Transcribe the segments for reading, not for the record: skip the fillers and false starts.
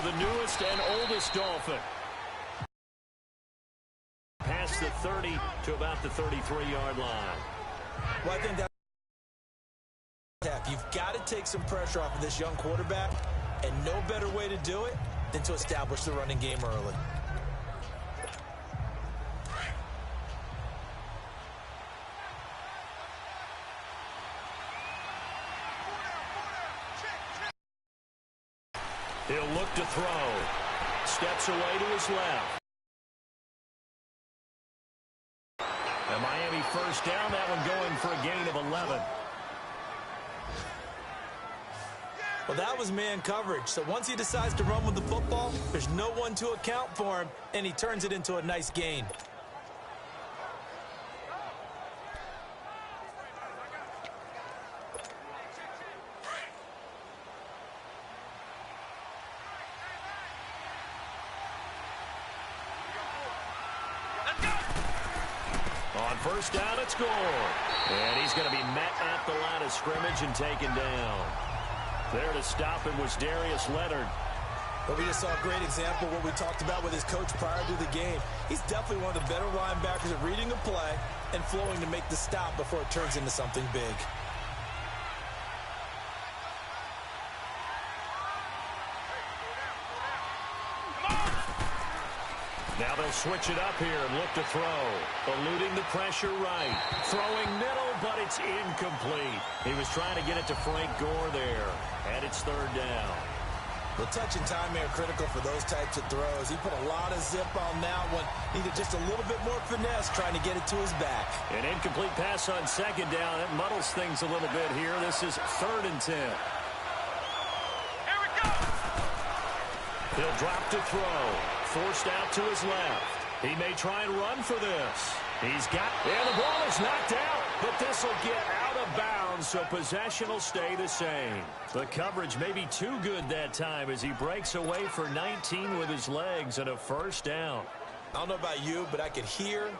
the newest and oldest Dolphin. Past the 30 to about the 33-yard line. Well, I think that you've got to take some pressure off of this young quarterback, and no better way to do it than to establish the running game early. He'll look to throw. Steps away to his left. And Miami first down, that one going for a gain of 11. Well, that was man coverage. So once he decides to run with the football, there's no one to account for him, and he turns it into a nice gain. On first down, it's scored. And he's going to be met at the line of scrimmage and taken down. There to stop him was Darius Leonard. But we just saw a great example of what we talked about with his coach prior to the game. He's definitely one of the better linebackers at reading a play and flowing to make the stop before it turns into something big. Now they'll switch it up here and look to throw. Eluding the pressure right. Throwing middle, but it's incomplete. He was trying to get it to Frank Gore there. And it's third down. The touch and time are critical for those types of throws. He put a lot of zip on that one. Needed just a little bit more finesse trying to get it to his back. An incomplete pass on second down. It muddles things a little bit here. This is 3rd and 10. Here we go. He'll drop to throw. Forced out to his left. He may try and run for this. He's got, and the ball is knocked out, but this will get out of bounds, so possession will stay the same. The coverage may be too good that time as he breaks away for 19 with his legs and a first down. I don't know about you, but I could hear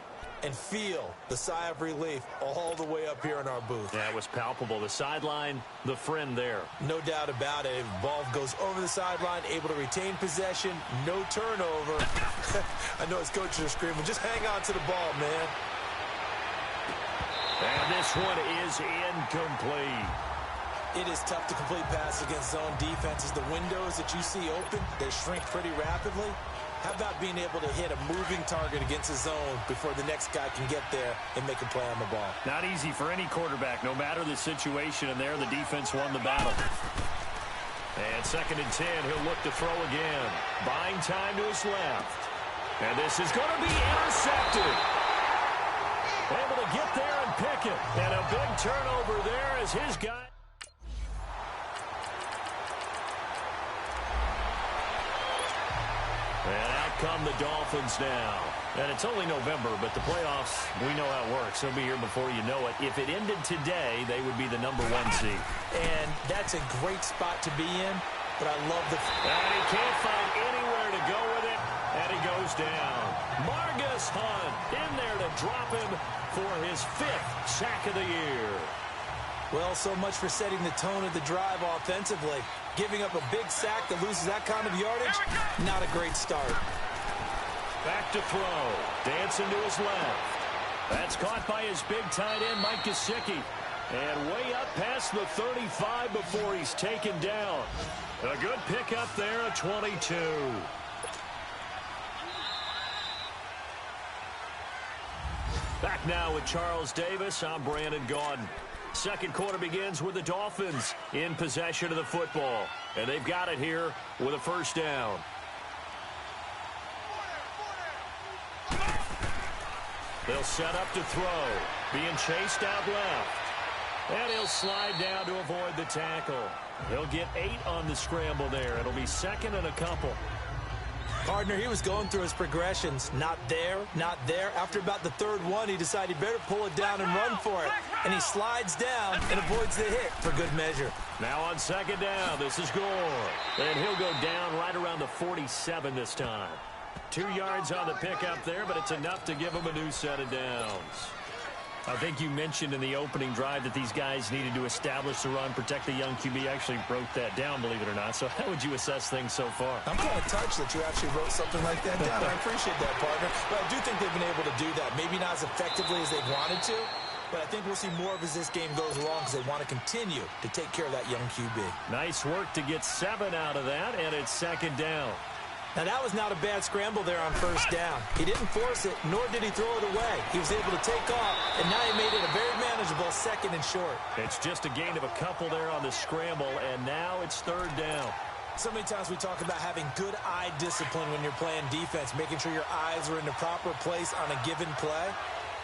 and feel the sigh of relief all the way up here in our booth. That was palpable. The sideline, the friend there. No doubt about it. Ball goes over the sideline, able to retain possession, no turnover. I know his coaches are screaming, just hang on to the ball, man. And this one is incomplete. It is tough to complete pass against zone defenses. The windows that you see open, they shrink pretty rapidly. How about being able to hit a moving target against a zone before the next guy can get there and make a play on the ball? Not easy for any quarterback, no matter the situation, and there the defense won the battle. And 2nd and 10, he'll look to throw again. Buying time to his left. And this is going to be intercepted. Able to get there and pick it. And a big turnover there as his guy. And out come the Dolphins now. And it's only November, but the playoffs, we know how it works. They'll be here before you know it. If it ended today, they would be the #1 seed. And that's a great spot to be in, but I love the... And he can't find anywhere to go with it, and he goes down. Margus Hunt in there to drop him for his 5th sack of the year. Well, so much for setting the tone of the drive offensively. Giving up a big sack that loses that kind of yardage, not a great start. Back to throw. Dancing to his left. That's caught by his big tight end, Mike Gesicki. And way up past the 35 before he's taken down. A good pickup there at 22. Back now with Charles Davis. I'm Brandon Gaudin. Second quarter begins with the Dolphins in possession of the football. And they've got it here with a first down. They'll set up to throw. Being chased out left. And he'll slide down to avoid the tackle. He'll get 8 on the scramble there. It'll be 2nd and a couple. Partner, he was going through his progressions. Not there, not there. After about the 3rd one, he decided he better pull it down and run for it. And he slides down and avoids the hit for good measure. Now on 2nd down, this is Gore. And he'll go down right around the 47 this time. 2 yards on the pickup there, but it's enough to give him a new set of downs. I think you mentioned in the opening drive that these guys needed to establish the run, protect the young QB. Actually broke that down, believe it or not. So how would you assess things so far? I'm kind of touched that you actually wrote something like that down. I appreciate that, partner. But I do think they've been able to do that. Maybe not as effectively as they wanted to, but I think we'll see more of as this game goes along because they want to continue to take care of that young QB. Nice work to get 7 out of that, and it's 2nd down. Now, that was not a bad scramble there on 1st down. He didn't force it, nor did he throw it away. He was able to take off, and now he made it a very manageable 2nd and short. It's just a gain of a couple there on the scramble, and now it's 3rd down. So many times we talk about having good eye discipline when you're playing defense, making sure your eyes are in the proper place on a given play.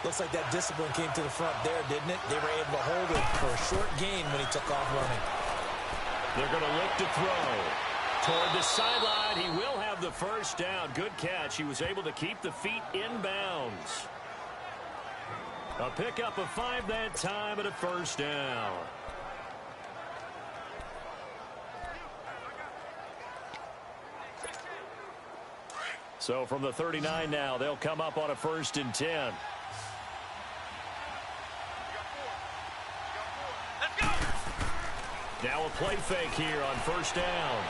Looks like that discipline came to the front there, didn't it? They were able to hold it for a short gain when he took off running. They're going to look to throw. Toward the sideline, he will have the 1st down. Good catch. He was able to keep the feet in bounds. A pickup of 5 that time and a 1st down. So from the 39 now, they'll come up on a 1st and 10. Now a play fake here on 1st down.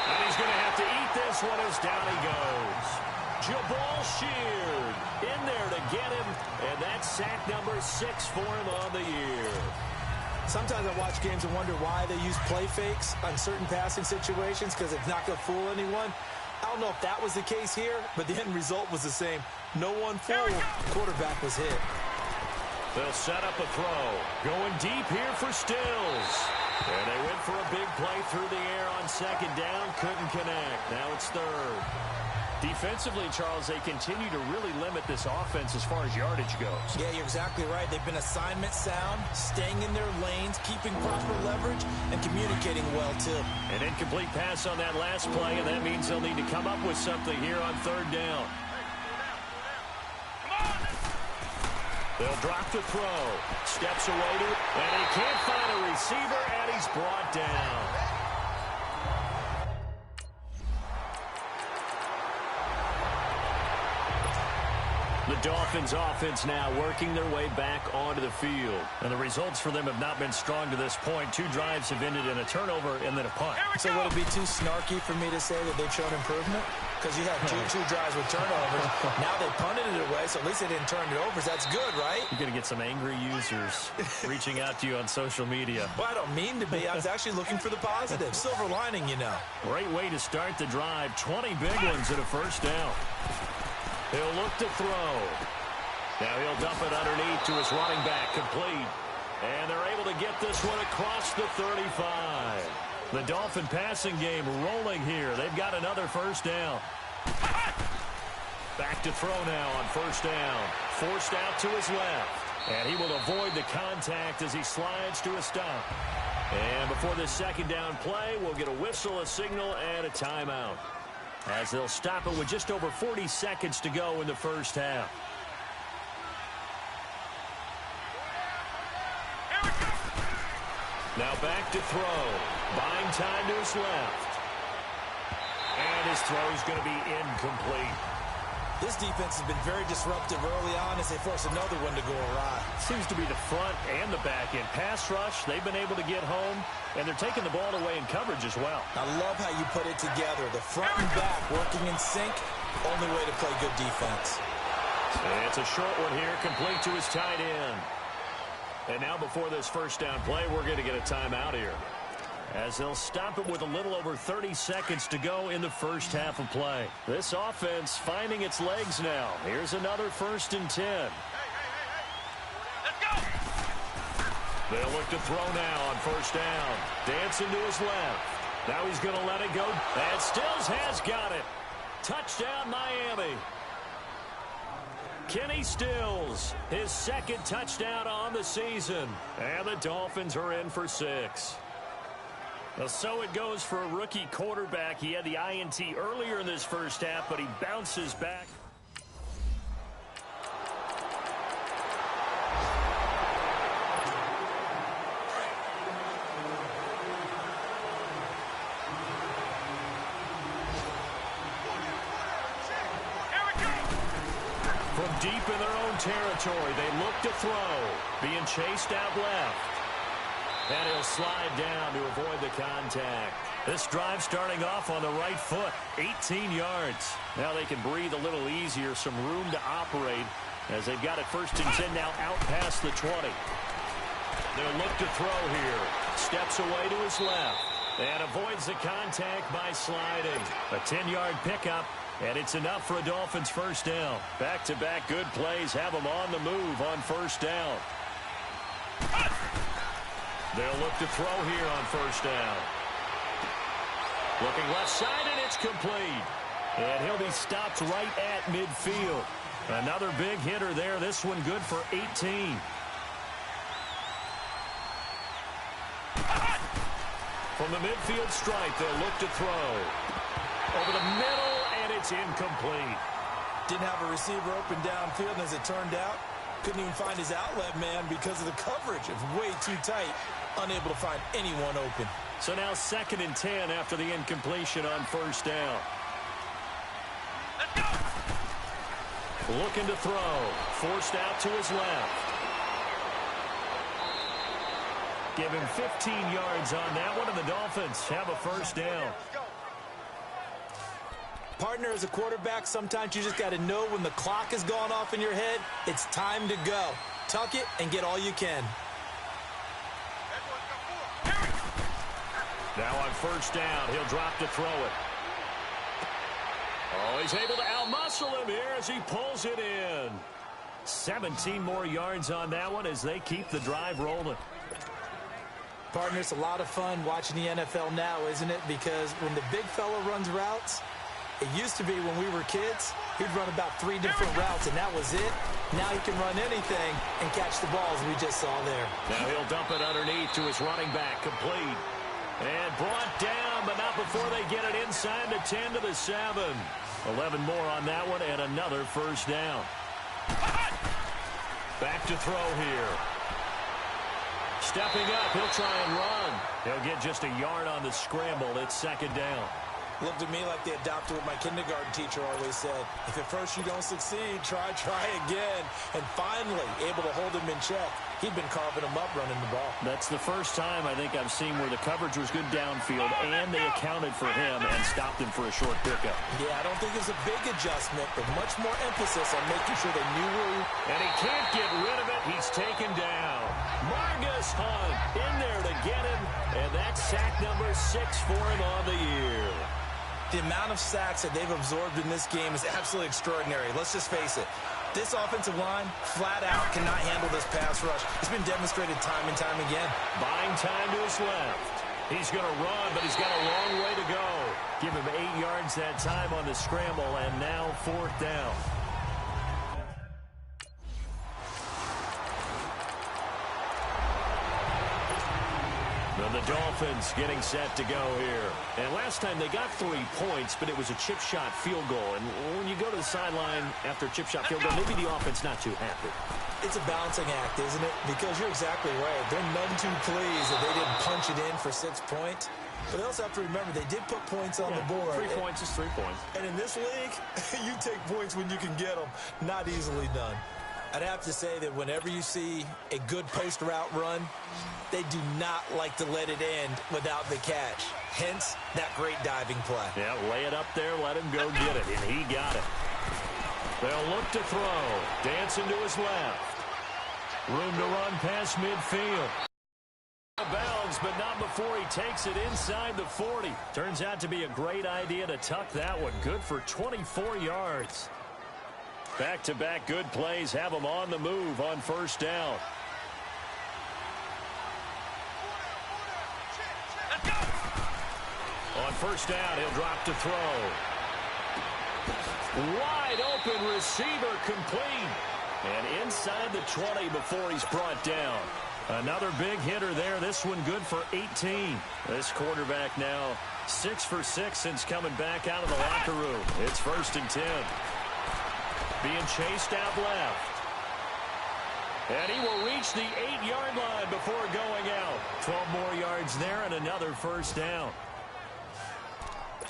And he's going to have to eat this one as down he goes. Jabal Sheard in there to get him, and that's sack number 6 for him on the year. Sometimes I watch games and wonder why they use play fakes on certain passing situations because it's not going to fool anyone. I don't know if that was the case here, but the end result was the same. No one fooled. Quarterback was hit. They'll set up a throw. Going deep here for Stills. And they went for a big play through the air on 2nd down. Couldn't connect. Now it's 3rd. Defensively, Charles, they continue to really limit this offense as far as yardage goes. Yeah, you're exactly right. They've been assignment sound, staying in their lanes, keeping proper leverage, and communicating well, too. An incomplete pass on that last play, and that means they'll need to come up with something here on 3rd down. They'll drop the throw. Steps away to it, and he can't find a receiver, and he's brought down. The Dolphins offense now working their way back onto the field. And the results for them have not been strong to this point. 2 drives have ended in a turnover and then a punt. So would it be too snarky for me to say that they've shown improvement? Because you had two drives with turnovers. Now they punted it away, so at least they didn't turn it over. That's good, right? You're going to get some angry users reaching out to you on social media. Well, I don't mean to be. I was actually looking for the positive. Silver lining, you know. Great way to start the drive. 20 big ones and a 1st down. He'll look to throw. Now he'll dump it underneath to his running back, complete. And they're able to get this one across the 35. The Dolphin passing game rolling here. They've got another 1st down. Back to throw now on 1st down. Forced out to his left. And he will avoid the contact as he slides to a stop. And before this 2nd down play, we'll get a whistle, a signal, and a timeout, as they'll stop it with just over 40 seconds to go in the 1st half. Now back to throw. Buying time to his left. And his throw is going to be incomplete. This defense has been very disruptive early on as they force another one to go awry. Seems to be the front and the back end. Pass rush, they've been able to get home, and they're taking the ball away in coverage as well. I love how you put it together. The front and back working in sync, only way to play good defense. And it's a short one here, complete to his tight end. And now before this 1st down play, we're going to get a timeout here, as they'll stop it with a little over 30 seconds to go in the 1st half of play. This offense finding its legs now. Here's another 1st and 10. Let's go! They'll look to throw now on 1st down. Dancing to his left. Now he's going to let it go. And Stills has got it. Touchdown, Miami. Kenny Stills, his 2nd touchdown on the season. And the Dolphins are in for 6. Well, so it goes for a rookie quarterback. He had the INT earlier in this 1st half, but he bounces back. From deep in their own territory. They look to throw. Being chased out left. And he'll slide down to avoid the contact. This drive starting off on the right foot. 18 yards. Now they can breathe a little easier. Some room to operate as they've got it 1st and 10 now out past the 20. They'll look to throw here. Steps away to his left. And avoids the contact by sliding. A 10-yard pickup. And it's enough for a Dolphins 1st down. Back-to-back good plays have them on the move on 1st down. They'll look to throw here on 1st down. Looking left side, and it's complete. And he'll be stopped right at midfield. Another big hitter there. This one good for 18. From the midfield stripe, they'll look to throw. Over the middle, and it's incomplete. Didn't have a receiver open downfield, and as it turned out, couldn't even find his outlet man because of the coverage. It was way too tight, unable to find anyone open. So now 2nd and 10 after the incompletion on 1st down. Let's go. Looking to throw. Forced out to his left. Give him 15 yards on that one, and the Dolphins have a 1st down. Partner, as a quarterback, sometimes you just got to know when the clock has gone off in your head, it's time to go. Tuck it and get all you can. Now on 1st down, he'll drop to throw it. Oh, he's able to outmuscle him here as he pulls it in. 17 more yards on that one as they keep the drive rolling. Partner, it's a lot of fun watching the NFL now, isn't it? Because when the big fella runs routes, it used to be when we were kids, he'd run about 3 different routes, and that was it. Now he can run anything and catch the balls we just saw there. Now he'll dump it underneath to his running back, complete. And brought down, but not before they get it inside the 10 to the 7. 11 more on that one, and another 1st down. Back to throw here. Stepping up, he'll try and run. He'll get just a yard on the scramble. It's 2nd down. Looked at me like they adopted what my kindergarten teacher always said. If at first you don't succeed, try again. And finally, able to hold him in check. He'd been carving him up running the ball. That's the first time I think I've seen where the coverage was good downfield, and they accounted for him and stopped him for a short pickup. Yeah, I don't think it was a big adjustment, but much more emphasis on making sure they knew where he... And he can't get rid of it. He's taken down. Margus Hunt in there to get him, and that's sack number 6 for him on the year. The amount of sacks that they've absorbed in this game is absolutely extraordinary. Let's just face it. This offensive line, flat out, cannot handle this pass rush. It's been demonstrated time and time again. Buying time to his left. He's going to run, but he's got a long way to go. Give him 8 yards that time on the scramble, and now 4th down. And the Dolphins getting set to go here. And last time they got 3 points, but it was a chip shot field goal. And when you go to the sideline after a chip shot field goal, maybe the offense not too happy. It's a balancing act, isn't it? Because you're exactly right. They're none too pleased that they didn't punch it in for 6 points. But they also have to remember they did put points on the board. 3 points is 3 points. And in this league, you take points when you can get them. Not easily done. I'd have to say that whenever you see a good post route run, they do not like to let it end without the catch. Hence, that great diving play. Yeah, lay it up there, let him go get it, and he got it. They'll look to throw. Dancing to his left. Room to run past midfield. Bounds, but not before he takes it inside the 40. Turns out to be a great idea to tuck that one. Good for 24 yards. Back-to-back good plays have him on the move on 1st down. Let's go. On 1st down, he'll drop to throw. Wide open receiver complete. And inside the 20 before he's brought down. Another big hitter there. This one good for 18. This quarterback now 6 for 6 since coming back out of the locker room. It's 1st and 10. Being chased out left. And he will reach the 8-yard line before going out. 12 more yards there and another 1st down.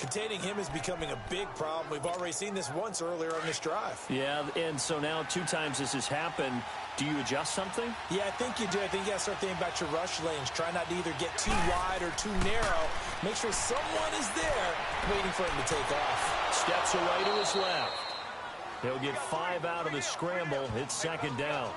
Containing him is becoming a big problem. We've already seen this once earlier on this drive. Yeah, and so now 2 times this has happened. Do you adjust something? Yeah, I think you do. I think you got to start thinking about your rush lanes. Try not to either get too wide or too narrow. Make sure someone is there waiting for him to take off. Steps away to his left. He'll get 5 out of the scramble. It's 2nd down.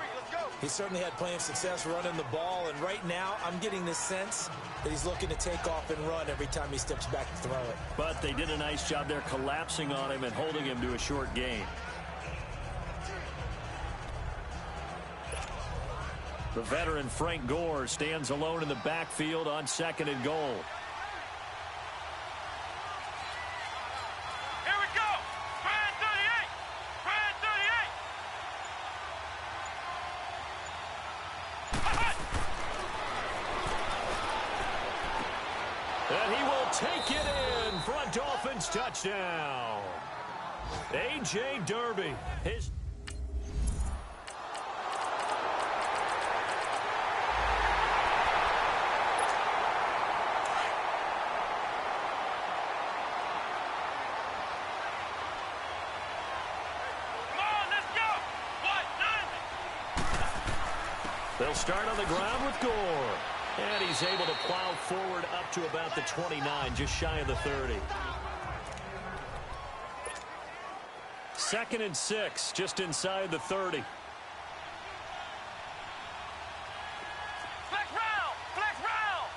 He certainly had plenty of success running the ball, and right now I'm getting the sense that he's looking to take off and run every time he steps back to throw it. But they did a nice job there collapsing on him and holding him to a short gain. The veteran Frank Gore stands alone in the backfield on 2nd and goal. Here we go. Brand 38. Brand 38. And he will take it in for a Dolphins touchdown. A.J. Derby. His They'll start on the ground with Gore. And he's able to plow forward up to about the 29, just shy of the 30. 2nd and 6, just inside the 30. Flex round! Flex round!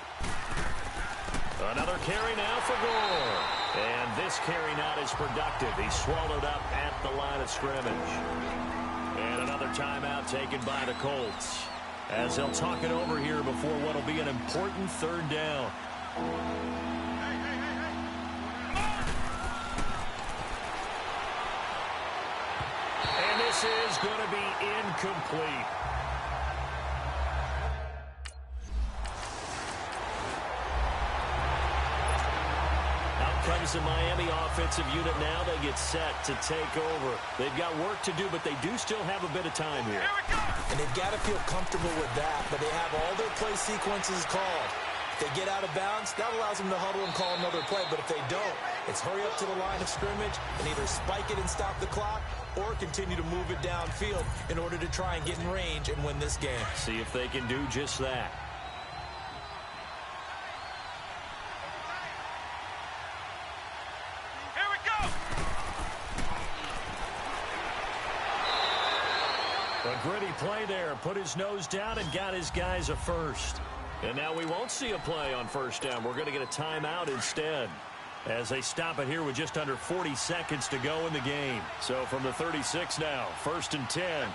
Another carry now for Gore. And this carry not as productive. He's swallowed up at the line of scrimmage. And another timeout taken by the Colts, as they'll talk it over here before what will be an important 3rd down. And this is going to be incomplete. Out comes the Miami offensive unit now. They get set to take over. They've got work to do, but they do still have a bit of time here. Here we go! And they've got to feel comfortable with that, but they have all their play sequences called. If they get out of bounds, that allows them to huddle and call another play, but if they don't, it's hurry up to the line of scrimmage and either spike it and stop the clock or continue to move it downfield in order to try and get in range and win this game. See if they can do just that. Here we go! A gritty play there. Put his nose down and got his guys a first. And now we won't see a play on 1st down. We're going to get a timeout instead, as they stop it here with just under 40 seconds to go in the game. So from the 36 now, 1st and 10.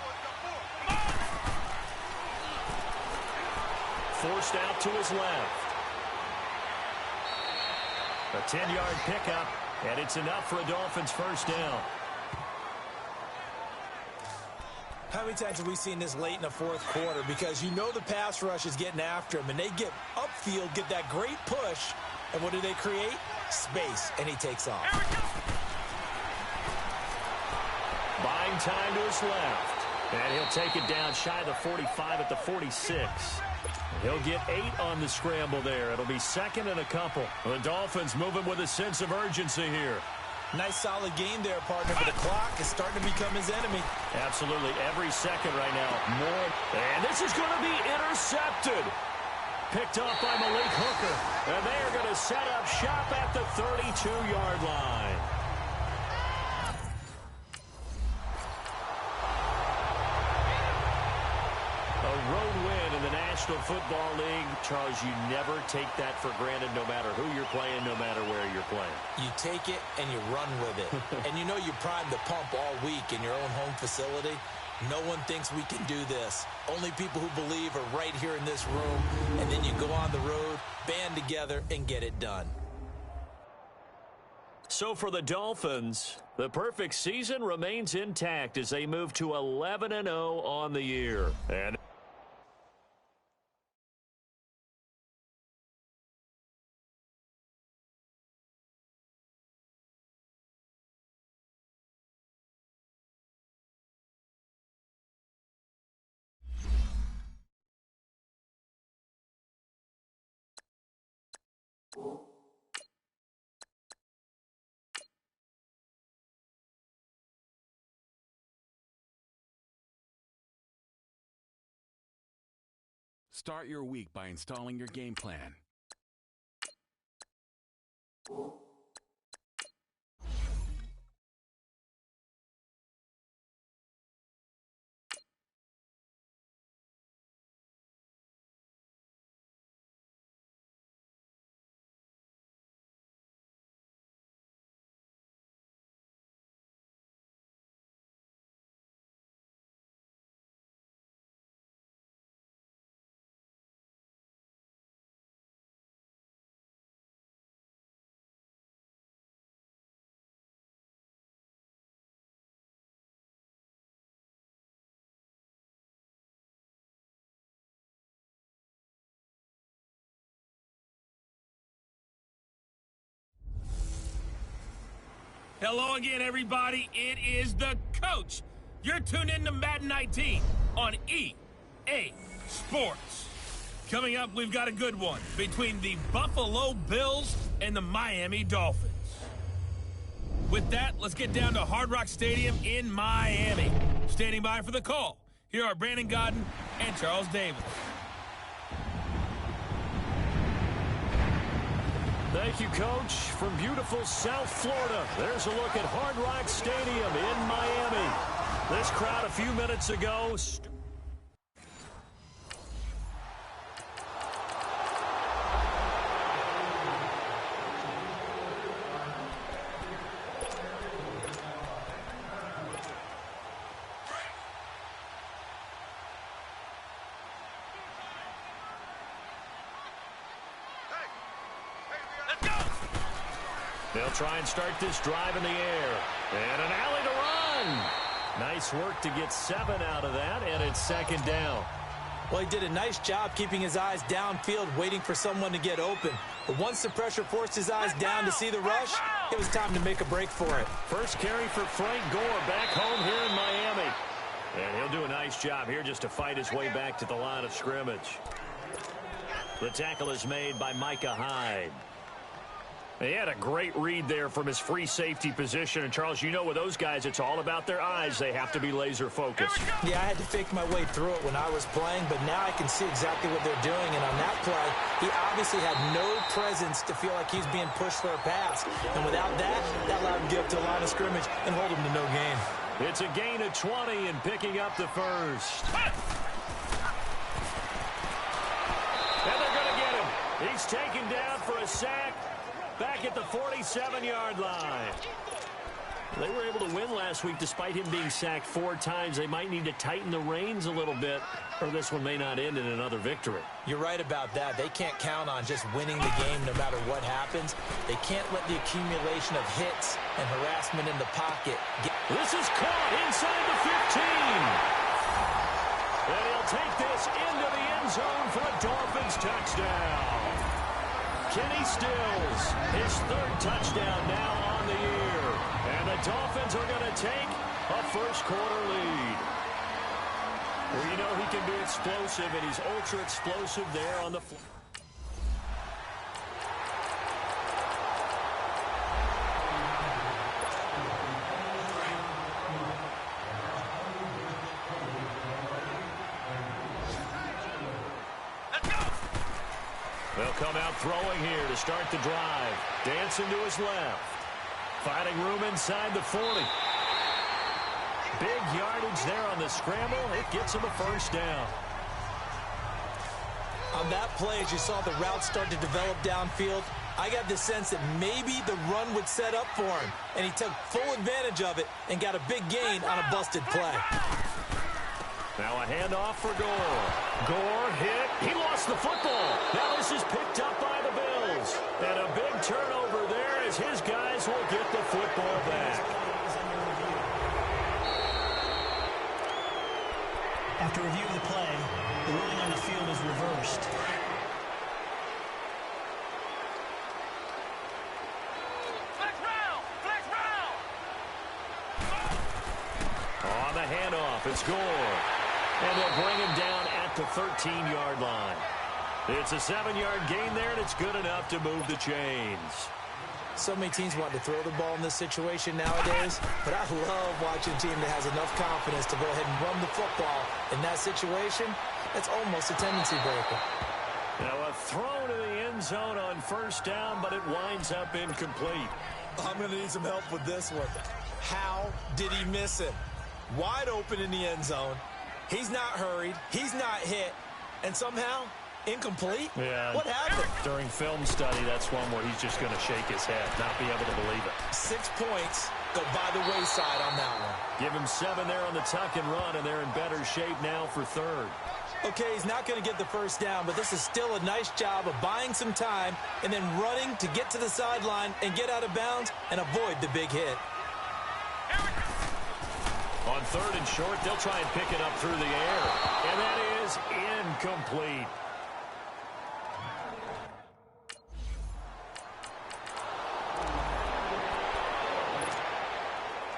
Forced out to his left. A 10-yard pickup, and it's enough for a Dolphins 1st down. How many times have we seen this late in the 4th quarter? Because you know the pass rush is getting after him, and they get upfield, get that great push, and what do they create? Space, and he takes off. Buying time to his left, and he'll take it down shy of the 45 at the 46. He'll get 8 on the scramble there. It'll be 2nd and a couple. The Dolphins moving with a sense of urgency here. Nice solid game there, partner, but the clock is starting to become his enemy. Absolutely. Every second right now. More. And this is going to be intercepted. Picked off by Malik Hooker. And they are going to set up shop at the 32-yard line. A road win in the National Football League. Charles, you never take that for granted, no matter who you're playing, no matter where you're playing. You take it and you run with it. And you know you primed the pump all week in your own home facility. No one thinks we can do this. Only people who believe are right here in this room. And then you go on the road, band together, and get it done. So for the Dolphins, the perfect season remains intact as they move to 11-0 on the year. And Start your week by installing your game plan. Hello again, everybody. It is the coach. You're tuned in to Madden 19 on EA Sports. Coming up, we've got a good one between the Buffalo Bills and the Miami Dolphins. With that, let's get down to Hard Rock Stadium in Miami. Standing by for the call, here are Brandon Godden and Charles Davis. Thank you, Coach. From beautiful South Florida, there's a look at Hard Rock Stadium in Miami. This crowd a few minutes ago... They'll try and start this drive in the air. And an alley to run. Nice work to get 7 out of that, and it's second down. Well, he did a nice job keeping his eyes downfield, waiting for someone to get open. But once the pressure forced his eyes down to see the rush, it was time to make a break for it. First carry for Frank Gore back home here in Miami. And he'll do a nice job here just to fight his way back to the line of scrimmage. The tackle is made by Micah Hyde. He had a great read there from his free safety position. And, Charles, you know with those guys, it's all about their eyes. They have to be laser-focused. Yeah, I had to fake my way through it when I was playing, but now I can see exactly what they're doing. And on that play, he obviously had no presence to feel like he's being pushed for a pass. And without that, that allowed him to get up to the line of scrimmage and hold him to no gain. It's a gain of 20 and picking up the first. And they're going to get him. He's taken down for a sack. Back at the 47-yard line. They were able to win last week despite him being sacked 4 times. They might need to tighten the reins a little bit, or this one may not end in another victory. You're right about that. They can't count on just winning the game no matter what happens. They can't let the accumulation of hits and harassment in the pocket get... This is caught inside the 15. And he'll take this into the end zone for a Dolphins touchdown. Kenny Stills, his 3rd touchdown now on the year. And the Dolphins are going to take a first-quarter lead. Well, you know he can be explosive, and he's ultra-explosive there on the floor. They'll come out throwing here to start the drive. Dancing to his left. Finding room inside the 40. Big yardage there on the scramble. It gets him a first down. On that play, as you saw the route start to develop downfield, I got the sense that maybe the run would set up for him. And he took full advantage of it and got a big gain on a busted play. Now a handoff for Gore. Gore hit. He lost the football. Now this is picked up by the Bills. And a big turnover there as his guys will get the football back. After review of the play, the ruling on the field is reversed. Flex round! Flex round! On the handoff, it's Gore. And they'll bring him down at the 13-yard line. It's a 7-yard gain there, and it's good enough to move the chains. So many teams want to throw the ball in this situation nowadays, but I love watching a team that has enough confidence to go ahead and run the football. In that situation, That's almost a tendency breaker. Now a throw to the end zone on first down, but it winds up incomplete. I'm going to need some help with this one. How did he miss it? Wide open in the end zone. He's not hurried. He's not hit. And somehow, incomplete? Yeah. What happened? During film study, that's one where he's just going to shake his head, not be able to believe it. 6 points go by the wayside on that one. Give him 7 there on the tuck and run, and they're in better shape now for third. Okay, he's not going to get the first down, but this is still a nice job of buying some time and then running to get to the sideline and get out of bounds and avoid the big hit. On third and short, they'll try and pick it up through the air. And that is incomplete.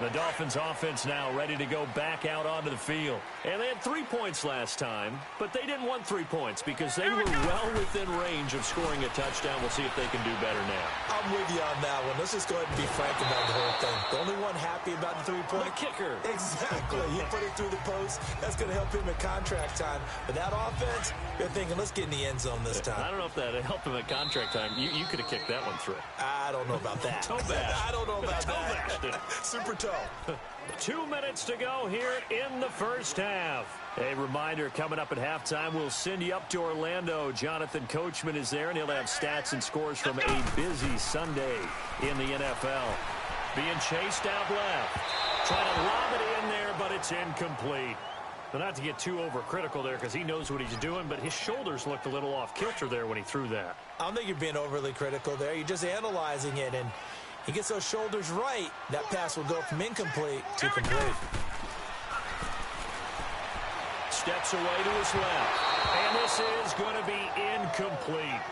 The Dolphins offense now ready to go back out onto the field. And they had 3 points last time, but they didn't want 3 points because they were well within range of scoring a touchdown. We'll see if they can do better now. I'm with you on that one. Let's just go ahead and be frank about the whole thing. The only one happy about the 3-point. The kicker. Exactly. He put it through the post. That's going to help him at contract time. But that offense, they're thinking, let's get in the end zone this time. I don't know if that helped him at contract time. You could have kicked that one through. I don't know about that. Toe bash. I don't know about Toe that. bashed it. Super toe. 2 minutes to go here in the first half. A reminder, coming up at halftime, we'll send you up to Orlando. Jonathan Coachman is there, and he'll have stats and scores from a busy Sunday in the NFL. Being chased out left. Trying to lob it in there, but it's incomplete. But not to get too overcritical there because he knows what he's doing, but his shoulders looked a little off kilter there when he threw that. I don't think you're being overly critical there. You're just analyzing it, and he gets those shoulders right. That pass will go from incomplete to complete. Steps away to his left. And this is going to be incomplete.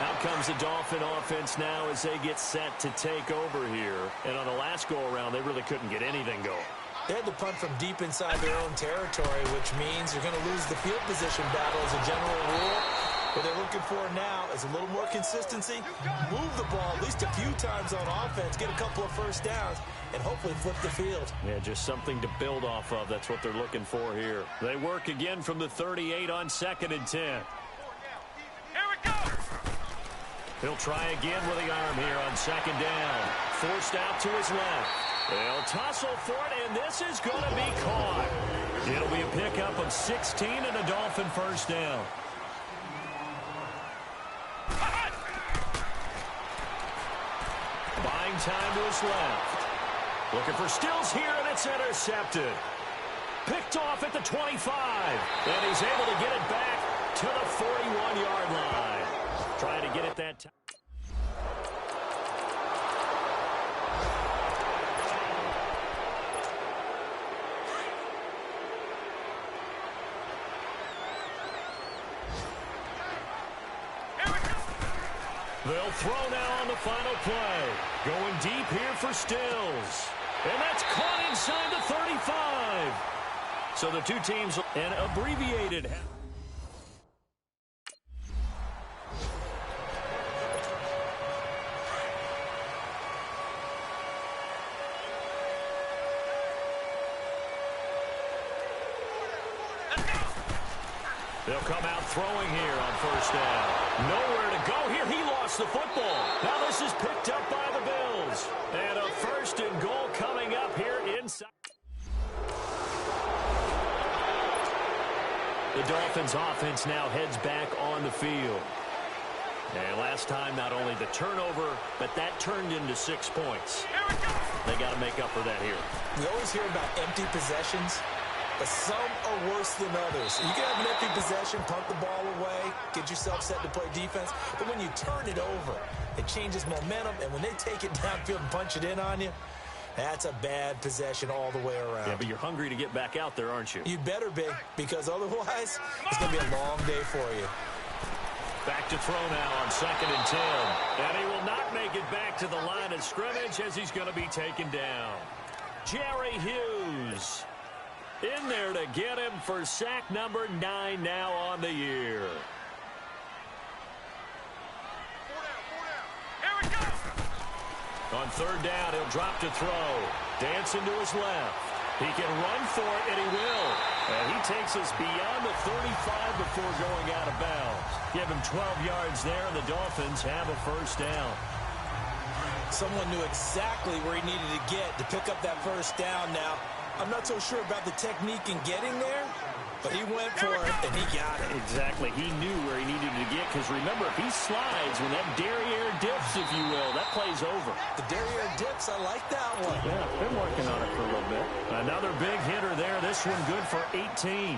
Out comes the Dolphin offense now as they get set to take over here. And on the last go-around, they really couldn't get anything going. They had to punt from deep inside their own territory, which means you're going to lose the field position battle as a general rule. What they're looking for now is a little more consistency, move the ball at least a few times on offense, get a couple of first downs, and hopefully flip the field. Yeah, just something to build off of. That's what they're looking for here. They work again from the 38 on 2nd and 10. Here we go. He'll try again with the arm here on 2nd down. Forced out to his left. They'll tussle for it, and this is going to be caught. It'll be a pickup of 16 and a Dolphin first down. Buying time to his left. Looking for Stills here, and it's intercepted. Picked off at the 25, and he's able to get it back to the 41-yard line. Trying to get it that time. They'll throw now on the final play. Going deep here for Stills. And that's caught inside the 35. So the two teams, an abbreviated. They'll come out throwing here on first down. Nowhere to go here. He lost the football. Now this is picked up by the Bills. And a 1st and goal coming up here inside. The Dolphins offense now heads back on the field. And last time, not only the turnover, but that turned into 6 points. They got to make up for that here. We always hear about empty possessions, but some are worse than others. You can have an empty possession, punt the ball away, get yourself set to play defense, but when you turn it over, it changes momentum, and when they take it downfield and punch it in on you, that's a bad possession all the way around. Yeah, but you're hungry to get back out there, aren't you? You better be, because otherwise, it's going to be a long day for you. Back to throw now on 2nd and 10. And he will not make it back to the line of scrimmage as he's going to be taken down. Jerry Hughes in there to get him for sack number 9 now on the year. On third down, he'll drop to throw. Dancing to his left. He can run for it, and he will. And he takes us beyond the 35 before going out of bounds. Give him 12 yards there, and the Dolphins have a first down. Someone knew exactly where he needed to get to pick up that first down now. I'm not so sure about the technique in getting there, but he went for it, and he got it. Exactly. He knew where he needed to get, because remember, if he slides, when that derriere dips, if you will, that play's over. The derriere dips, I like that one. Yeah, been working on it for a little bit. Another big hitter there. This one good for 18.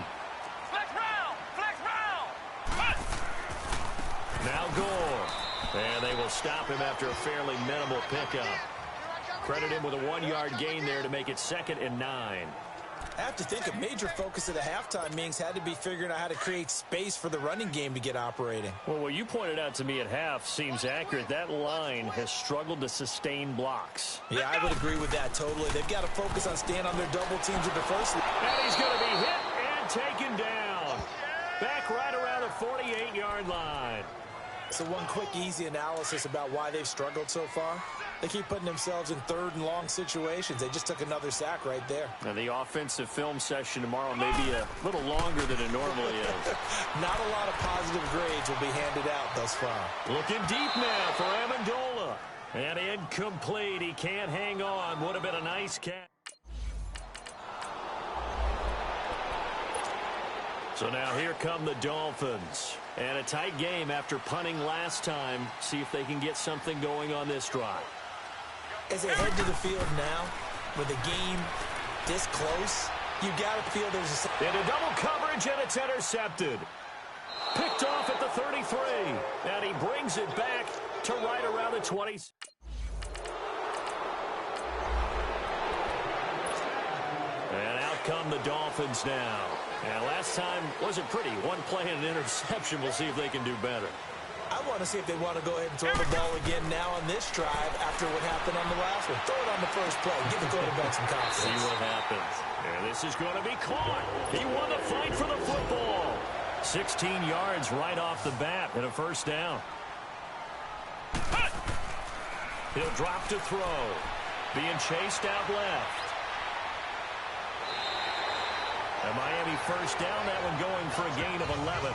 Flex round! Flex round! Hut! Now Gore. And they will stop him after a fairly minimal pickup. Credit him with a 1-yard gain there to make it 2nd and 9. I have to think a major focus of the halftime meetings had to be figuring out how to create space for the running game to get operating. Well, what you pointed out to me at half seems accurate. That line has struggled to sustain blocks. Yeah, I would agree with that totally. They've got to focus on staying on their double teams with the first. And he's going to be hit and taken down. Back right around the 48-yard line. So one quick, easy analysis about why they've struggled so far. They keep putting themselves in 3rd and long situations. They just took another sack right there. Now, the offensive film session tomorrow may be a little longer than it normally is. Not a lot of positive grades will be handed out thus far. Looking deep now for Amendola. And incomplete. He can't hang on. Would have been a nice catch. So now here come the Dolphins. And a tight game after punting last time. See if they can get something going on this drive. As they head to the field now, with the game this close, you got to feel there's a... Into double coverage, and it's intercepted. Picked off at the 33. And he brings it back to right around the 20. And out come the Dolphins now. And last time wasn't pretty. One play and an interception. We'll see if they can do better. I want to see if they want to go ahead and throw the ball again now on this drive after what happened on the last one. Throw it on the first play. Give the quarterback some confidence. See what happens. And this is going to be caught. He won the fight for the football. 16 yards right off the bat and a first down. He'll drop to throw. Being chased out left. And Miami first down. That one going for a gain of 11.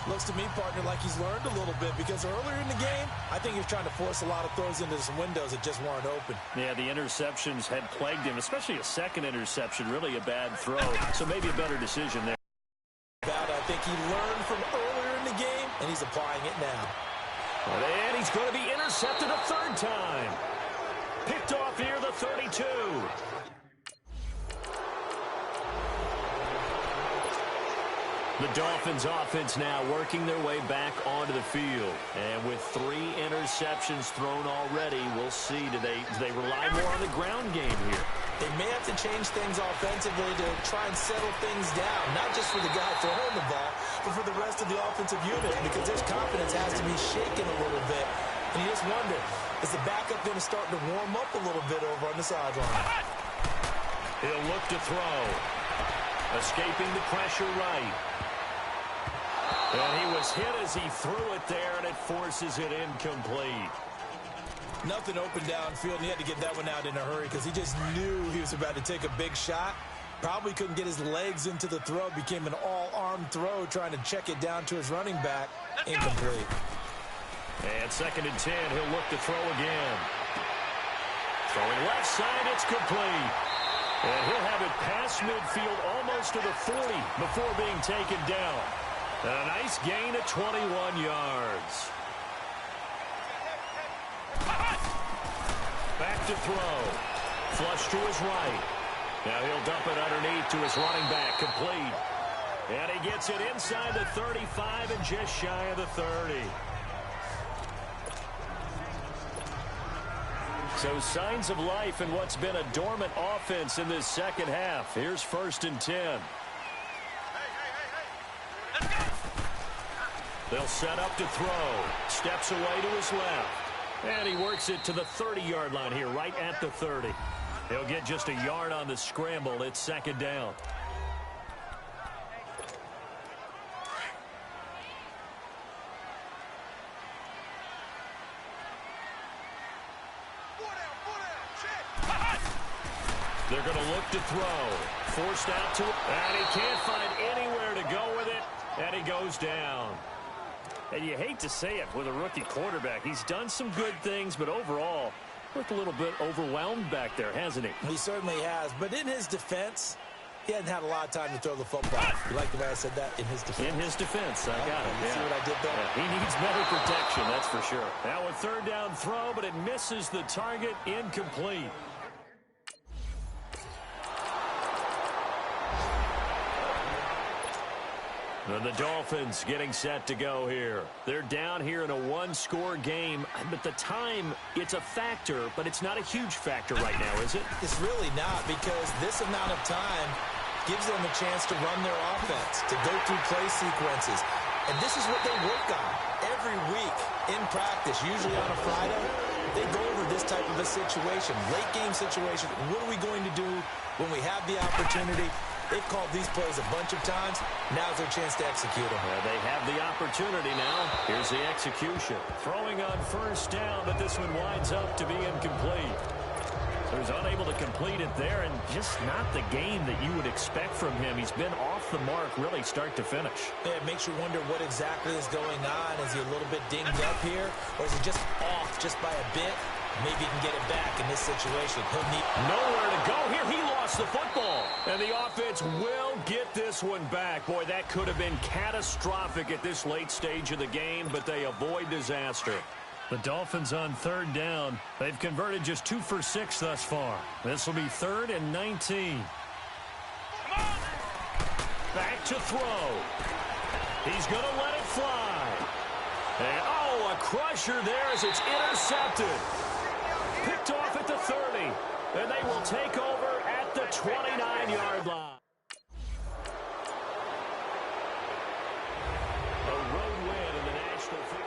Looks to me, partner, like he's learned a little bit because earlier in the game, I think he was trying to force a lot of throws into some windows that just weren't open. Yeah, the interceptions had plagued him, especially a second interception, really a bad throw. So maybe a better decision there. I think he learned from earlier in the game, and he's applying it now. And he's going to be intercepted a 3rd time. Picked off near the 32. The Dolphins offense now working their way back onto the field. And with 3 interceptions thrown already, we'll see. Do they rely more on the ground game here? They may have to change things offensively to try and settle things down, not just for the guy throwing the ball, but for the rest of the offensive unit, because their confidence has to be shaken a little bit. And you just wonder, is the backup going to start to warm up a little bit over on the sideline? He'll look to throw. Escaping the pressure right. And he was hit as he threw it there, and it forces it incomplete. Nothing open downfield, and he had to get that one out in a hurry because he just knew he was about to take a big shot. Probably couldn't get his legs into the throw. Became an all-arm throw trying to check it down to his running back. Incomplete. And 2nd and 10, he'll look to throw again. Throwing left side, it's complete. And he'll have it past midfield almost to the 40 before being taken down. And a nice gain of 21 yards. Back to throw. Flush to his right. Now he'll dump it underneath to his running back. Complete. And he gets it inside the 35 and just shy of the 30. So signs of life in what's been a dormant offense in this second half. Here's 1st and 10. They'll set up to throw. Steps away to his left. And he works it to the 30-yard line here, right at the 30. He'll get just a yard on the scramble. It's 2nd down. They're going to look to throw. Forced out to it. And he can't find anywhere to go with it. And he goes down. And you hate to say it with a rookie quarterback. He's done some good things, but overall, looked a little bit overwhelmed back there, hasn't he? He certainly has. But in his defense, he hasn't had a lot of time to throw the football. You like the way I said that? In his defense. In his defense, I got it. You see what I did there? Yeah, he needs better protection, that's for sure. Now a third down throw, but it misses the target. Incomplete. And the Dolphins getting set to go here. They're down here in a one-score game, but the time, it's a factor, but it's not a huge factor right now, is it? It's really not, because this amount of time gives them a chance to run their offense, to go through play sequences. And this is what they work on every week in practice, usually on a Friday. They go over this type of a situation, late-game situation. What are we going to do when we have the opportunity? They've called these plays a bunch of times. Now's their chance to execute them. Well, they have the opportunity now. Here's the execution. Throwing on first down, but this one winds up to be incomplete. So he's unable to complete it there, and just not the game that you would expect from him. He's been off the mark really start to finish. Yeah, it makes you wonder what exactly is going on. Is he a little bit dinged up here, or is he just off just by a bit? Maybe he can get it back in this situation. He'll need nowhere to go here. He lost the football. And the offense will get this one back. Boy, that could have been catastrophic at this late stage of the game, but they avoid disaster. The Dolphins on third down. They've converted just 2 for 6 thus far. This will be 3rd and 19. Back to throw. He's going to let it fly. And, oh, a crusher there as it's intercepted. Picked off at the 30, and they will take over at the 29-yard line. A road win in the National Football.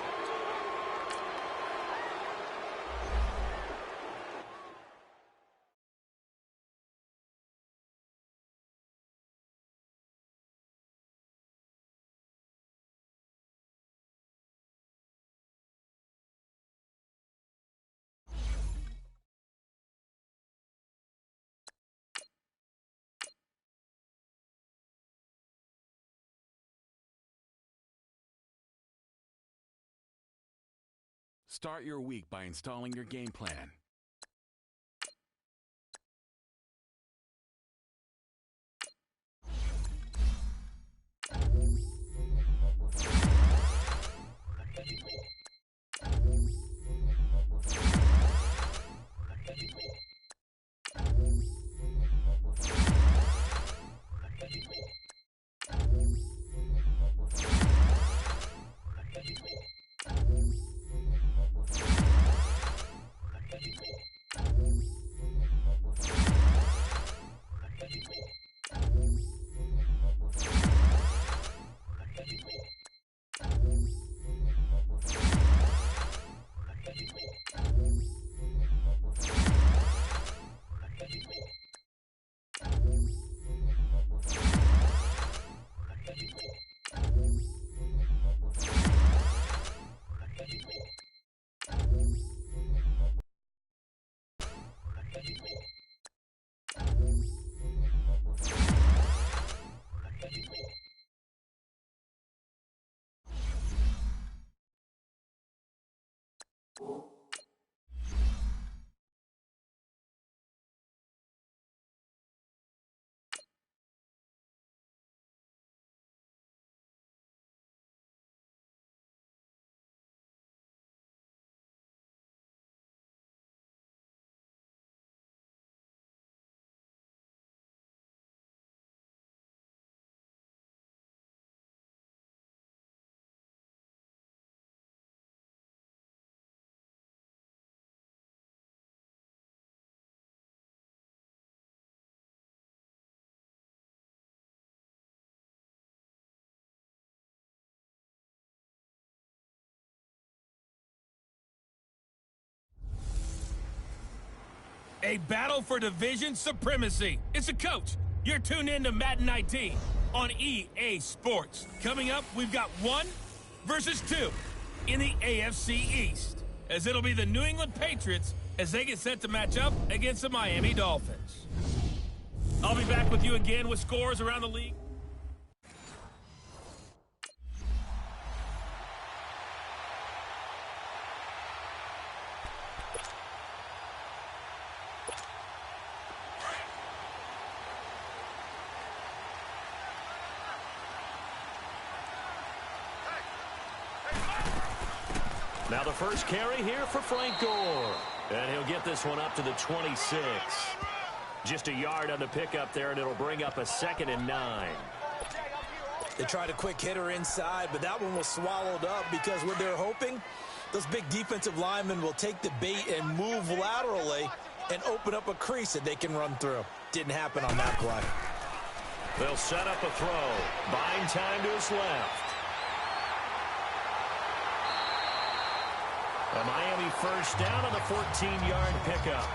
Start your week by installing your game plan. A battle for division supremacy. It's a coach. You're tuned in to Madden 19 on EA Sports. Coming up, we've got 1 versus 2 in the AFC East, as it'll be the New England Patriots as they get set to match up against the Miami Dolphins. I'll be back with you again with scores around the league. Now the first carry here for Frank Gore. And he'll get this one up to the 26. Just a yard on the pickup there, and it'll bring up a 2nd and 9. They tried a quick hitter inside, but that one was swallowed up because what they're hoping, those big defensive linemen will take the bait and move laterally and open up a crease that they can run through. Didn't happen on that play. They'll set up a throw. Buying time to his left. A Miami first down on the 14-yard pickup.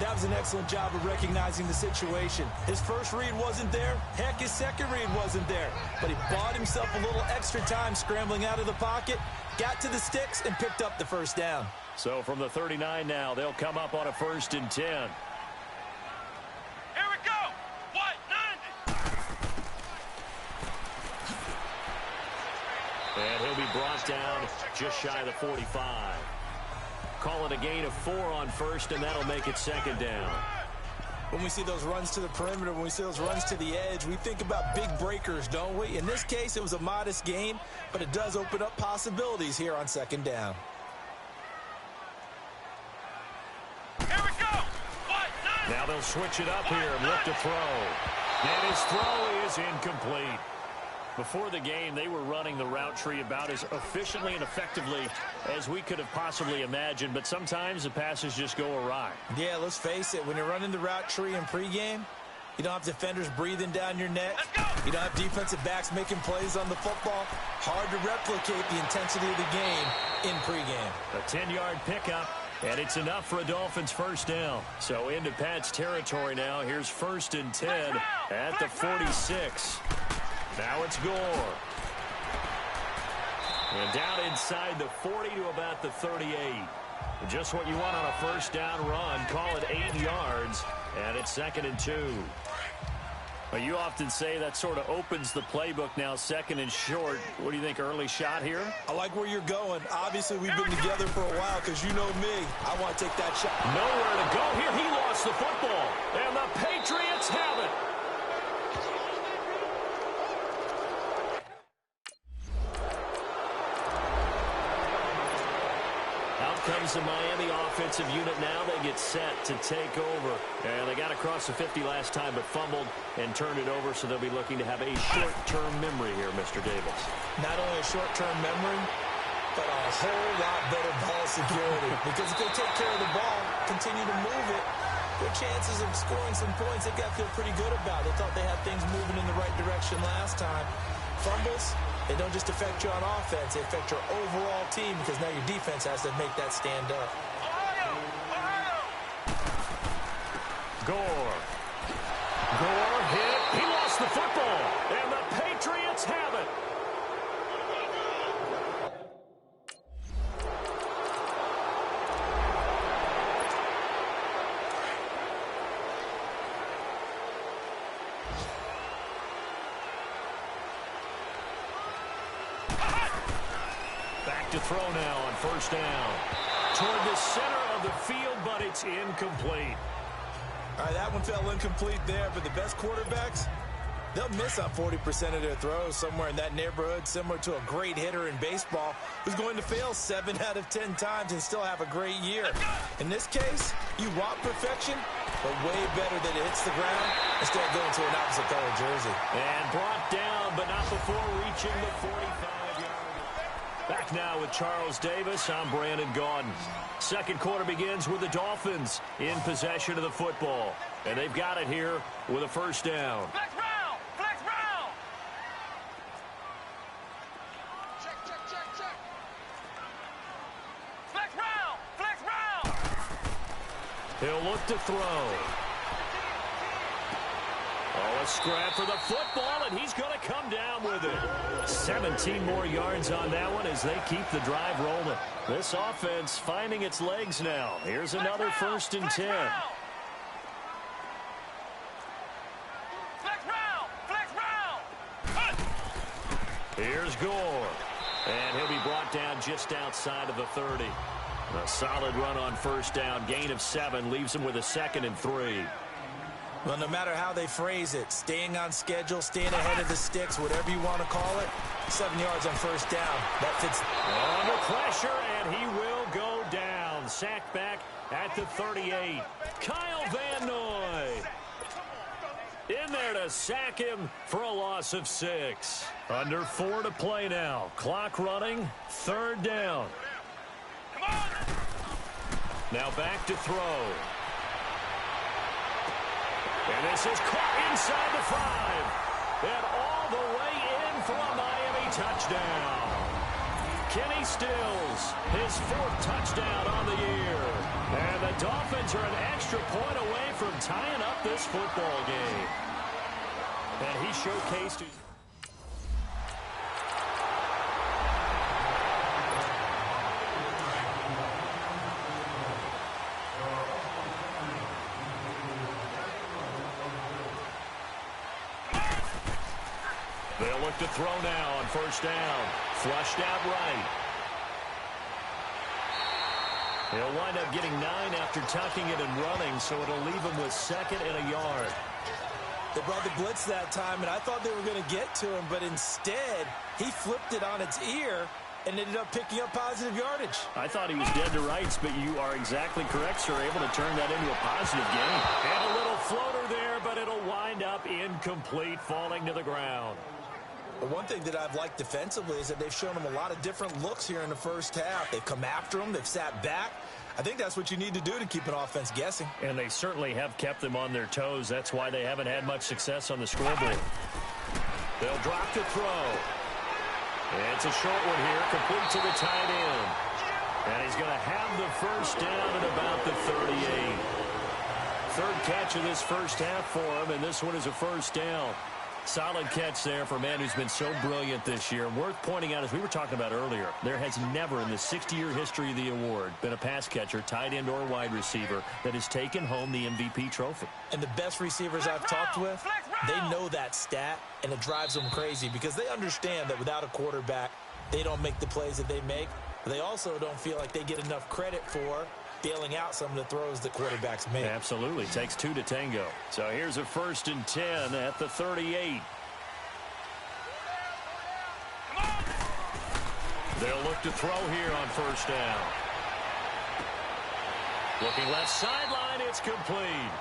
That was an excellent job of recognizing the situation. His first read wasn't there. Heck, his second read wasn't there. But he bought himself a little extra time scrambling out of the pocket, got to the sticks, and picked up the first down. So from the 39 now, they'll come up on a 1st and 10. Here we go. What? 90. And he'll be brought down just shy of the 45. Call it a gain of 4 on first, and that'll make it 2nd down. When we see those runs to the perimeter, when we see those runs to the edge, we think about big breakers, don't we? In this case, it was a modest gain, but it does open up possibilities here on 2nd down. Here we go. What? 90. Now they'll switch it up here and look to throw. And his throw is incomplete. Before the game, they were running the route tree about as efficiently and effectively as we could have possibly imagined, but sometimes the passes just go awry. Yeah, let's face it, when you're running the route tree in pregame, you don't have defenders breathing down your neck. You don't have defensive backs making plays on the football. Hard to replicate the intensity of the game in pregame. A 10-yard pickup, and it's enough for a Dolphins first down. So into Pat's territory now. Here's 1st and 10 at the 46. Now it's Gore. And down inside the 40 to about the 38. Just what you want on a first down run. Call it 8 yards, and it's 2nd and 2. Well, you often say that sort of opens the playbook now, 2nd and short. What do you think, early shot here? I like where you're going. Obviously, we've been together for a while because you know me. I want to take that shot. Nowhere to go here. He lost the football, and the Patriots have it. Comes the Miami offensive unit now. They get set to take over. And they got across the 50 last time, but fumbled and turned it over, so they'll be looking to have a short-term memory here, Mr. Davis. Not only a short-term memory, but a whole lot better ball security. Because if they take care of the ball, continue to move it, their chances of scoring some points, they got to feel pretty good about. They thought they had things moving in the right direction last time. Fumbles, they don't just affect you on offense, they affect your overall team because now your defense has to make that stand up. Gore hit. He lost the football, and the Patriots have it. To throw now on first down. Toward the center of the field, but it's incomplete. All right, that one fell incomplete there, but the best quarterbacks, they'll miss on 40% of their throws, somewhere in that neighborhood, similar to a great hitter in baseball who's going to fail 7 out of 10 times and still have a great year. In this case, you want perfection, but way better that it hits the ground instead of going to an opposite color jersey. And brought down, but not before reaching the 45-yard. Back now with Charles Davis. I'm Brandon Gaudin. Second quarter begins with the Dolphins in possession of the football. And they've got it here with a first down. Flex round. Flex round. Check. Flex round. Flex round. He'll look to throw. Oh, a scrap for the football, and he's going to come down with it. 17 more yards on that one as they keep the drive rolling. This offense finding its legs now. Here's another 1st and 10. Here's Gore. And he'll be brought down just outside of the 30. A solid run on first down. Gain of 7 leaves him with a 2nd and 3. Well, no matter how they phrase it, staying on schedule, staying ahead of the sticks, whatever you want to call it, 7 yards on first down. That fits. Under pressure, and he will go down. Sacked back at the 38. Kyle Van Noy in there to sack him for a loss of 6. Under 4 to play now. Clock running. 3rd down. Now back to throw. And this is caught inside the 5. And all the way in for a Miami touchdown. Kenny Stills, his 4th touchdown on the year. And the Dolphins are an extra point away from tying up this football game. And he showcased his... They'll look to throw now on first down. Flushed out right. He'll wind up getting 9 after tucking it and running, so it'll leave him with 2nd and a yard. They brought the blitz that time, and I thought they were going to get to him, but instead, he flipped it on its ear and ended up picking up positive yardage. I thought he was dead to rights, but you are exactly correct, sir. Able to turn that into a positive gain. And a little floater there, but it'll wind up incomplete, falling to the ground. But one thing that I've liked defensively is that they've shown him a lot of different looks here in the first half. They've come after him. They've sat back. I think that's what you need to do to keep an offense guessing. And they certainly have kept them on their toes. That's why they haven't had much success on the scoreboard. They'll drop to throw. It's a short one here, complete to the tight end. And he's going to have the first down at about the 38. 3rd catch of this first half for him, and this one is a first down. Solid catch there for a man who's been so brilliant this year. Worth pointing out, as we were talking about earlier, there has never in the 60-year history of the award been a pass catcher, tight end or wide receiver, that has taken home the MVP trophy. And the best receivers I've talked with, they know that stat, and it drives them crazy because they understand that without a quarterback, they don't make the plays that they make. But they also don't feel like they get enough credit for bailing out some of the throws that quarterbacks make. Absolutely. Takes 2 to tango. So here's a 1st and 10 at the 38. They'll look to throw here on first down. Looking left sideline, it's complete.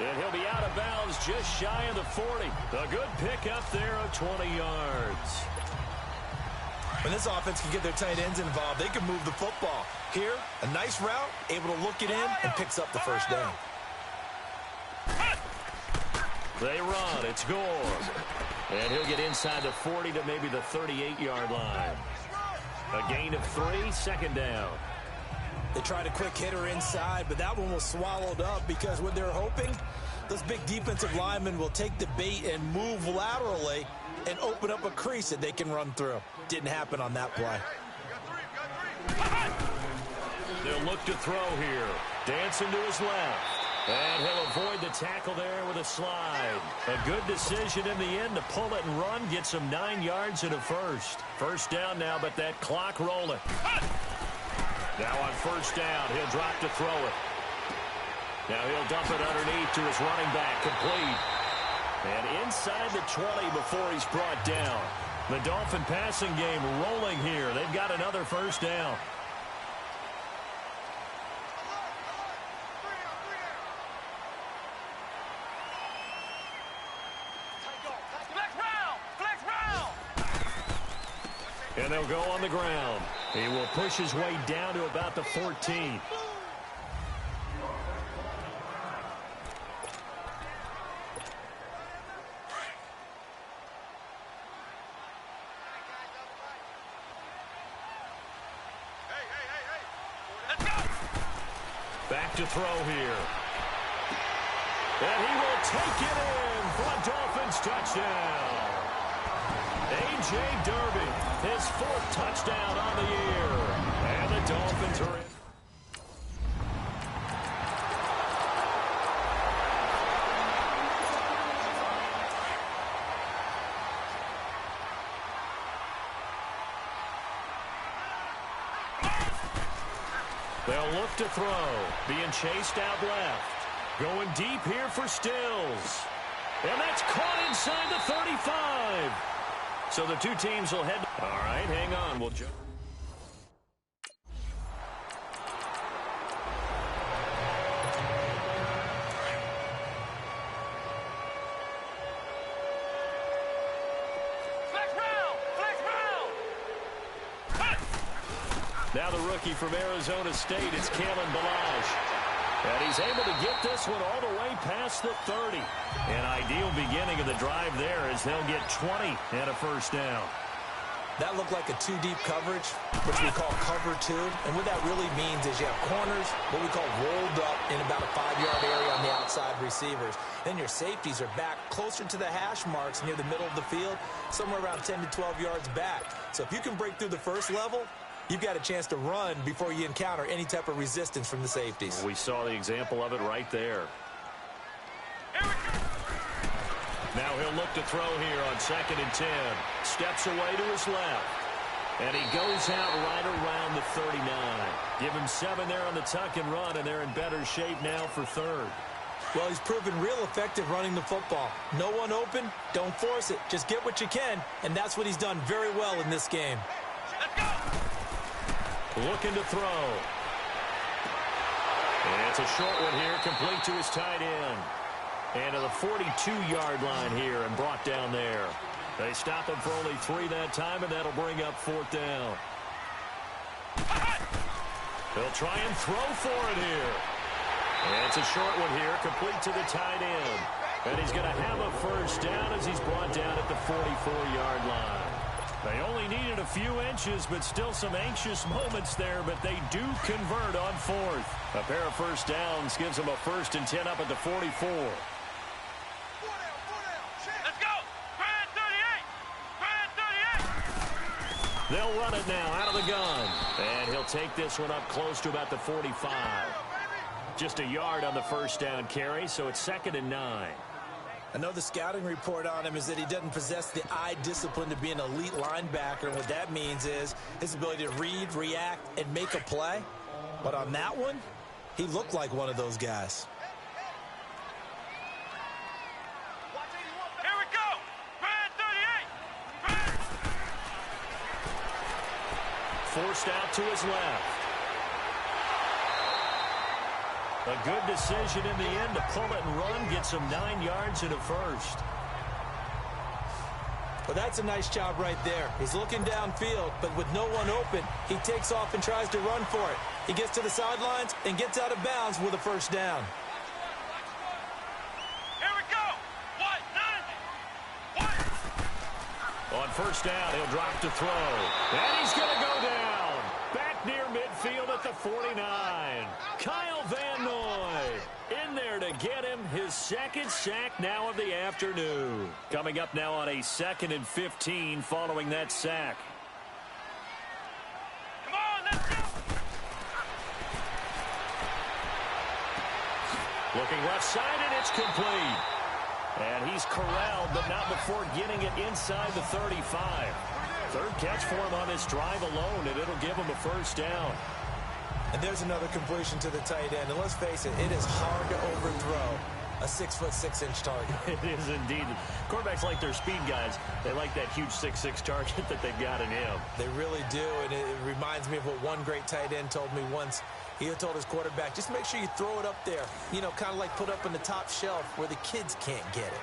And he'll be out of bounds just shy of the 40. A good pickup there of 20 yards. When this offense can get their tight ends involved, they can move the football. Here, a nice route, able to look it in, and picks up the first down. They run. It's Gore. And he'll get inside the 40 to maybe the 38-yard line. A gain of 3, 2nd down. They tried a quick hitter inside, but that one was swallowed up because what they're hoping, those big defensive linemen will take the bait and move laterally and open up a crease that they can run through. Didn't happen on that play. They'll look to throw here. Dancing to his left. And he'll avoid the tackle there with a slide. A good decision in the end to pull it and run. Gets him 9 yards and a first. First down now, but that clock rolling. Now on first down, he'll drop to throw it. Now he'll dump it underneath to his running back. Complete. And inside the 20 before he's brought down. The Dolphin passing game rolling here. They've got another first down. And they'll go on the ground. He will push his way down to about the 14. Back to throw here. And he will take it in for a Dolphins touchdown. A.J. Derby, his 4th touchdown on the year. And the Dolphins are in. They'll look to throw. Being chased out left. Going deep here for Stills. And that's caught inside the 35. So the two teams will head. All right, hang on. We'll jump. Now the rookie from Arizona State, it's Kalen Balazs. And he's able to get this one all the way past the 30. An ideal beginning of the drive there as they'll get 20 and a first down. That looked like a two-deep coverage, which we call cover two. And what that really means is you have corners, what we call rolled up in about a 5-yard area on the outside receivers. Then your safeties are back closer to the hash marks near the middle of the field, somewhere around 10 to 12 yards back. So if you can break through the first level, you've got a chance to run before you encounter any type of resistance from the safeties. We saw the example of it right there. Now he'll look to throw here on 2nd and 10. Steps away to his left. And he goes out right around the 39. Give him 7 there on the tuck and run, and they're in better shape now for 3rd. Well, he's proven real effective running the football. No one open, don't force it. Just get what you can, and that's what he's done very well in this game. Let's go! Looking to throw. And it's a short one here, complete to his tight end. And to the 42-yard line here and brought down there. They stop him for only 3 that time, and that'll bring up 4th down. They'll try and throw for it here. And it's a short one here, complete to the tight end. And he's going to have a first down as he's brought down at the 44-yard line. They only needed a few inches, but still some anxious moments there, but they do convert on 4th. A pair of first downs gives them a 1st and 10 up at the 44. Let's go! Brad 38! Brad 38! They'll run it now out of the gun. And he'll take this one up close to about the 45. Just a yard on the first down carry, so it's 2nd and 9. I know the scouting report on him is that he doesn't possess the eye discipline to be an elite linebacker, and what that means is his ability to read, react, and make a play. But on that one, he looked like one of those guys. Here we go! Brad 38! Brad! Forced out to his left. A good decision in the end to pull it and run, gets him 9 yards and a first. Well, that's a nice job right there. He's looking downfield, but with no one open, he takes off and tries to run for it. He gets to the sidelines and gets out of bounds with a first down. Here we go! What? On first down, he'll drop to throw. And he's going to go down. Back near midfield at the 49. Kyle Van Noy in there to get him his 2nd sack now of the afternoon. Coming up now on a 2nd and 15 following that sack. Come on, let's go! Looking left side, and it's complete. And he's corralled, but not before getting it inside the 35. 3rd catch for him on this drive alone, and it'll give him a first down. And there's another completion to the tight end. And let's face it, it is hard to overthrow a 6'6" target. It is indeed. Quarterbacks like their speed guys. They like that huge 6'6" target that they've got in him. They really do, and it reminds me of what one great tight end told me once. He had told his quarterback, just make sure you throw it up there. You know, kind of like put up in the top shelf where the kids can't get it.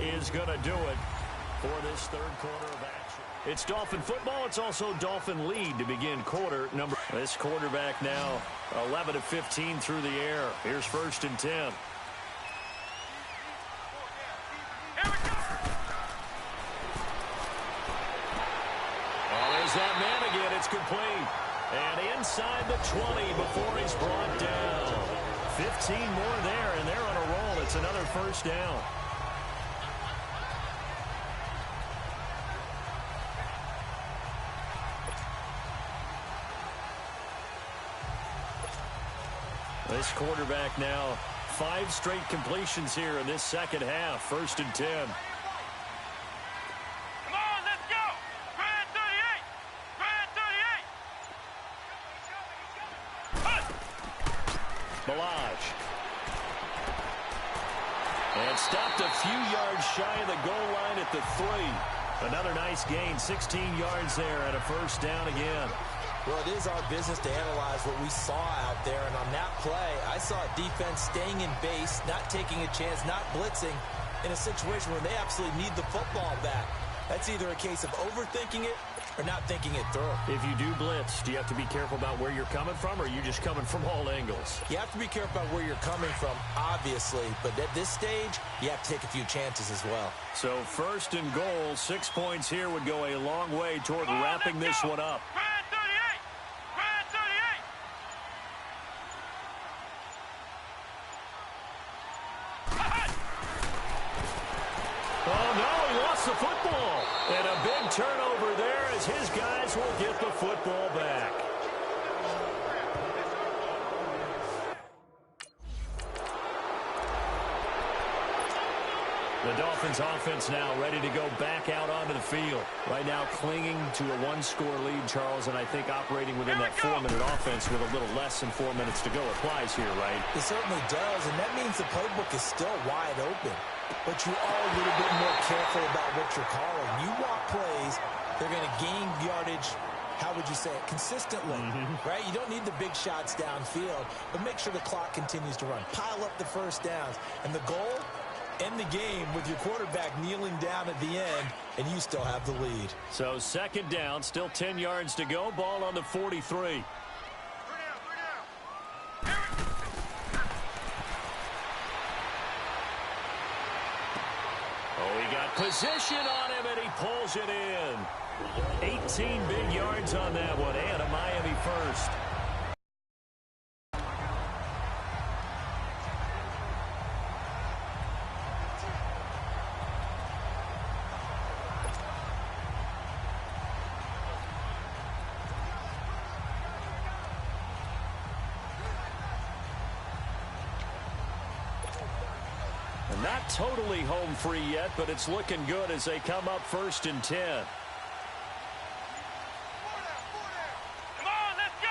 Is going to do it for this 3rd quarter of action. It's Dolphin football. It's also Dolphin lead to begin quarter number. This quarterback now 11 of 15 through the air. Here's 1st and 10. Here we go! Oh, there's that man again. It's complete. And inside the 20 before he's brought down. 15 more there, and they're on a roll. It's another first down. This quarterback now 5 straight completions here in this second half. 1st and 10. Come on, let's go. Grand 38. Grand 38. Balaj. And stopped a few yards shy of the goal line at the 3. Another nice gain, 16 yards there, and a first down again. Well, it is our business to analyze what we saw out there, and on that play, I saw a defense staying in base, not taking a chance, not blitzing, in a situation where they absolutely need the football back. That's either a case of overthinking it or not thinking it through. If you do blitz, do you have to be careful about where you're coming from, or are you just coming from all angles? You have to be careful about where you're coming from, obviously, but at this stage, you have to take a few chances as well. So 1st and goal, 6 points here would go a long way toward wrapping this one up. Grand 38. Grand 38. Oh, no, he lost the football. And a big turnover there as his guys will get the football back. The Dolphins offense now ready to go back out onto the field. Right now clinging to a 1-score lead, Charles, and I think operating within that 4-minute offense with a little less than 4 minutes to go applies here, right? It certainly does, and that means the playbook is still wide open. But you are a little bit more careful about what you're calling. You walk plays, they're going to gain yardage, how would you say it, consistently, right? You don't need the big shots downfield, but make sure the clock continues to run. Pile up the first downs, and the goal, end the game with your quarterback kneeling down at the end, and you still have the lead. So 2nd down, still 10 yards to go, ball on the 43. Position on him, and he pulls it in. 18 big yards on that one, and a Miami first. Not totally home free yet, but it's looking good as they come up 1st and 10. Come on, let's go.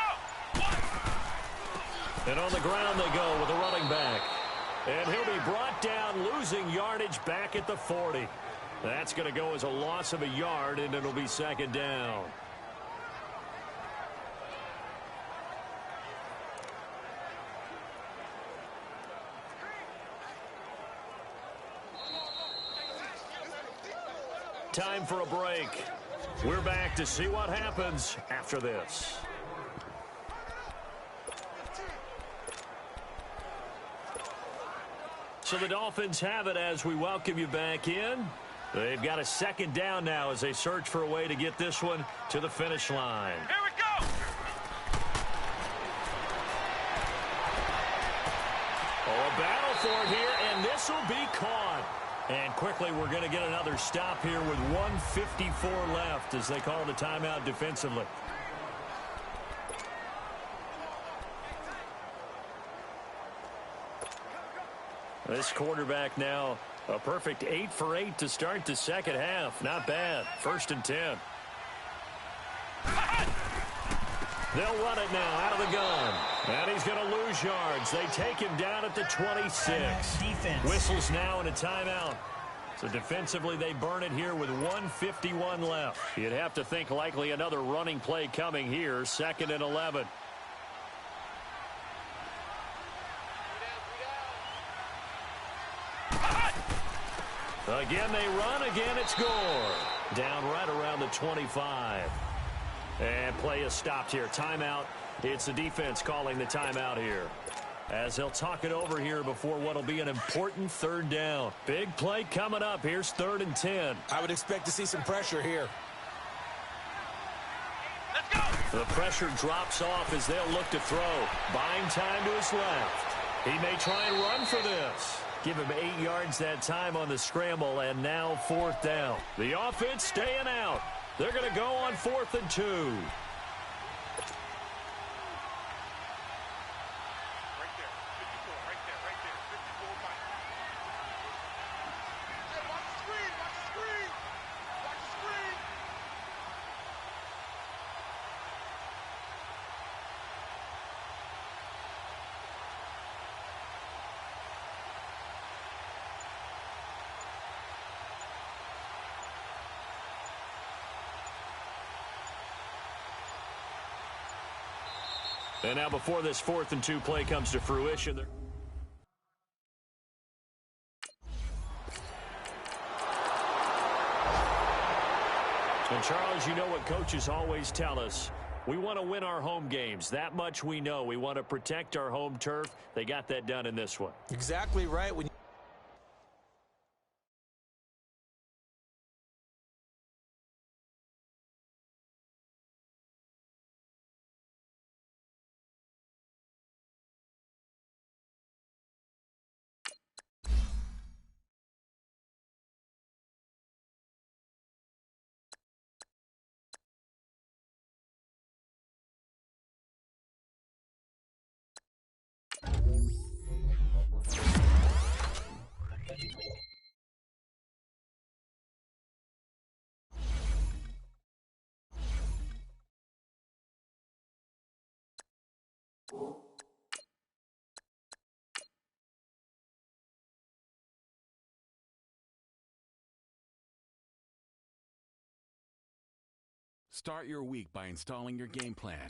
And on the ground they go with a running back. And he'll be brought down, losing yardage back at the 40. That's going to go as a loss of a yard, and it'll be 2nd down. Time for a break. We're back to see what happens after this. So the Dolphins have it as we welcome you back in. They've got a 2nd down now as they search for a way to get this one to the finish line. Here we go. Oh, a battle for it here, and this will be caught. And quickly, we're going to get another stop here with 1:54 left as they call the timeout defensively. This quarterback now a perfect 8 for 8 to start the second half. Not bad. 1st and 10. They'll run it now out of the gun. And he's going to lose yards. They take him down at the 26. Defense. Whistles now and a timeout. So defensively, they burn it here with 1:51 left. You'd have to think likely another running play coming here. 2nd and 11. Again, they run. Again, it's Gore. Down right around the 25. And play is stopped here. Timeout. It's the defense calling the timeout here, as they'll talk it over here before what will be an important 3rd down. Big play coming up. Here's 3rd and 10. I would expect to see some pressure here. Let's go. The pressure drops off as they'll look to throw. Buying time to his left. He may try and run for this. Give him 8 yards that time on the scramble, and now 4th down. The offense staying out. They're going to go on 4th and 2. And now before this 4th and 2 play comes to fruition. And Charles, you know what coaches always tell us. We want to win our home games. That much we know. We want to protect our home turf. They got that done in this one. Exactly right. Start your week by installing your game plan.